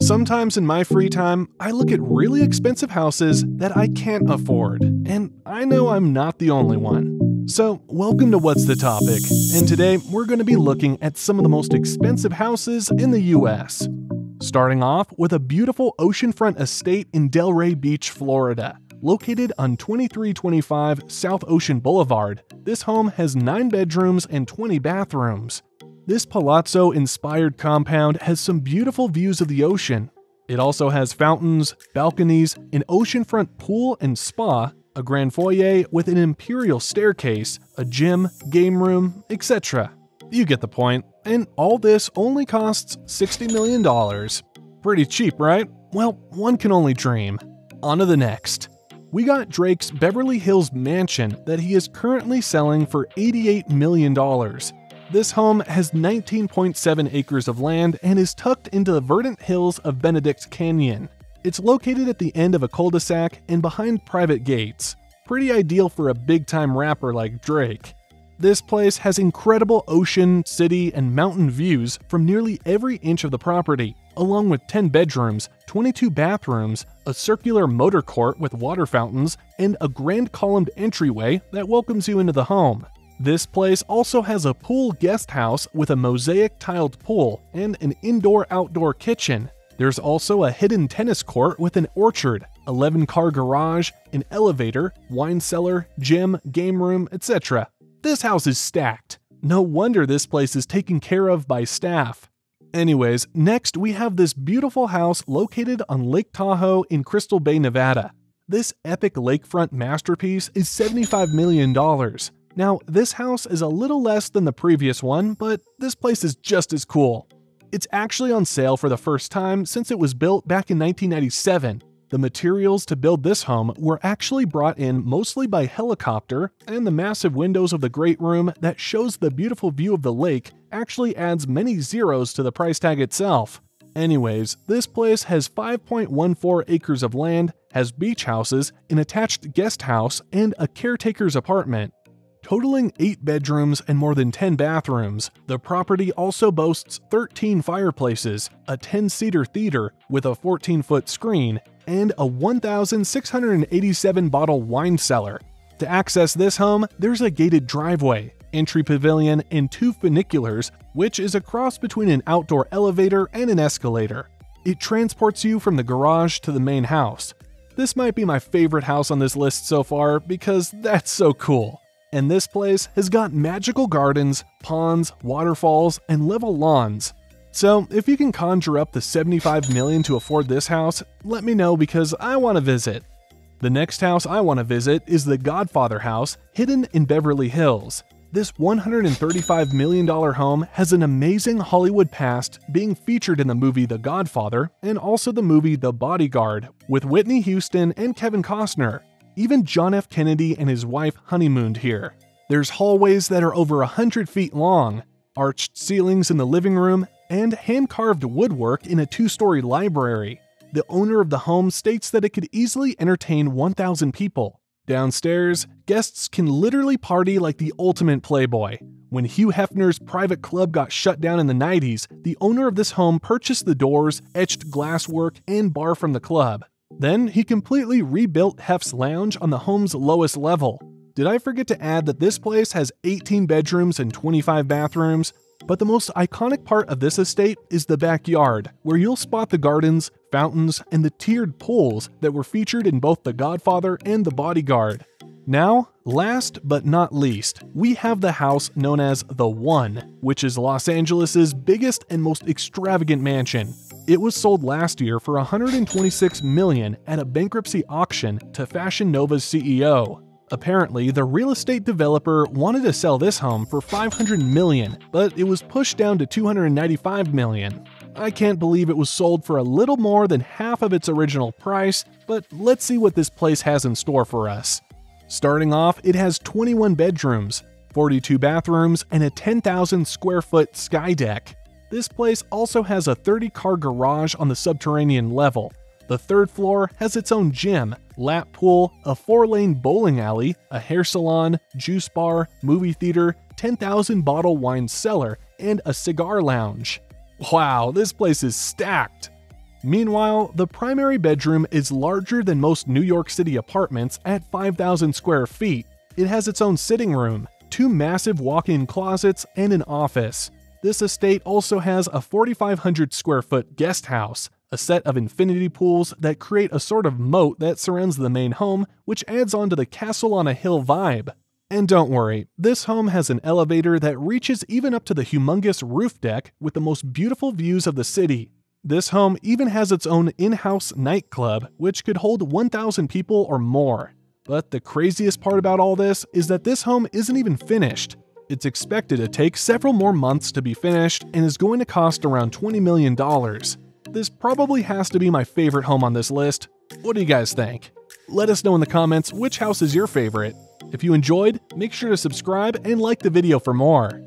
Sometimes in my free time, I look at really expensive houses that I can't afford, and I know I'm not the only one. So, welcome to What's the Topic, and today we're going to be looking at some of the most expensive houses in the US. Starting off with a beautiful oceanfront estate in Delray Beach, Florida. Located on 2325 South Ocean Boulevard, this home has 9 bedrooms and 20 bathrooms. This palazzo-inspired compound has some beautiful views of the ocean. It also has fountains, balconies, an oceanfront pool and spa, a grand foyer with an imperial staircase, a gym, game room, etc. You get the point. And all this only costs $60 million. Pretty cheap, right? Well, one can only dream. On to the next. We got Drake's Beverly Hills mansion that he is currently selling for $88 million. This home has 19.7 acres of land and is tucked into the verdant hills of Benedict Canyon. It's located at the end of a cul-de-sac and behind private gates. Pretty ideal for a big-time rapper like Drake. This place has incredible ocean, city, and mountain views from nearly every inch of the property, along with 10 bedrooms, 22 bathrooms, a circular motor court with water fountains, and a grand columned entryway that welcomes you into the home. This place also has a pool guest house with a mosaic tiled pool and an indoor-outdoor kitchen. There's also a hidden tennis court with an orchard, 11-car garage, an elevator, wine cellar, gym, game room, etc. This house is stacked. No wonder this place is taken care of by staff. Anyways, next we have this beautiful house located on Lake Tahoe in Crystal Bay, Nevada. This epic lakefront masterpiece is $75 million. Now, this house is a little less than the previous one, but this place is just as cool. It's actually on sale for the first time since it was built back in 1997. The materials to build this home were actually brought in mostly by helicopter, and the massive windows of the great room that shows the beautiful view of the lake actually adds many zeros to the price tag itself. Anyways, this place has 5.14 acres of land, has beach houses, an attached guest house, and a caretaker's apartment. Totaling 8 bedrooms and more than 10 bathrooms, the property also boasts 13 fireplaces, a 10-seater theater with a 14-foot screen, and a 1,687-bottle wine cellar. To access this home, there's a gated driveway, entry pavilion, and 2 funiculars, which is a cross between an outdoor elevator and an escalator. It transports you from the garage to the main house. This might be my favorite house on this list so far because that's so cool. And this place has got magical gardens, ponds, waterfalls, and level lawns. So if you can conjure up the $75 million to afford this house, let me know because I want to visit. The next house I want to visit is the Godfather house, hidden in Beverly Hills. This $135 million home has an amazing Hollywood past, being featured in the movie The Godfather and also the movie The Bodyguard with Whitney Houston and Kevin Costner. Even John F. Kennedy and his wife honeymooned here. There's hallways that are over 100 feet long, arched ceilings in the living room, and hand-carved woodwork in a 2-story library. The owner of the home states that it could easily entertain 1,000 people. Downstairs, guests can literally party like the ultimate playboy. When Hugh Hefner's private club got shut down in the 90s, the owner of this home purchased the doors, etched glasswork, and bar from the club. Then he completely rebuilt Hef's lounge on the home's lowest level. Did I forget to add that this place has 18 bedrooms and 25 bathrooms? But the most iconic part of this estate is the backyard, where you'll spot the gardens, fountains, and the tiered pools that were featured in both The Godfather and The Bodyguard. Now, last but not least, we have the house known as The One, which is Los Angeles' biggest and most extravagant mansion. It was sold last year for $126 million at a bankruptcy auction to Fashion Nova's CEO. Apparently, the real estate developer wanted to sell this home for $500 million, but it was pushed down to $295 million. I can't believe it was sold for a little more than half of its original price, but let's see what this place has in store for us. Starting off, it has 21 bedrooms, 42 bathrooms, and a 10,000 square foot sky deck. This place also has a 30-car garage on the subterranean level. The 3rd floor has its own gym, lap pool, a 4-lane bowling alley, a hair salon, juice bar, movie theater, 10,000-bottle wine cellar, and a cigar lounge. Wow, this place is stacked! Meanwhile, the primary bedroom is larger than most New York City apartments at 5,000 square feet. It has its own sitting room, 2 massive walk-in closets, and an office. This estate also has a 4,500 square foot guest house, a set of infinity pools that create a sort of moat that surrounds the main home, which adds on to the castle on a hill vibe. And don't worry, this home has an elevator that reaches even up to the humongous roof deck with the most beautiful views of the city. This home even has its own in-house nightclub, which could hold 1,000 people or more. But the craziest part about all this is that this home isn't even finished. It's expected to take several more months to be finished and is going to cost around $20 million. This probably has to be my favorite home on this list. What do you guys think? Let us know in the comments which house is your favorite. If you enjoyed, make sure to subscribe and like the video for more.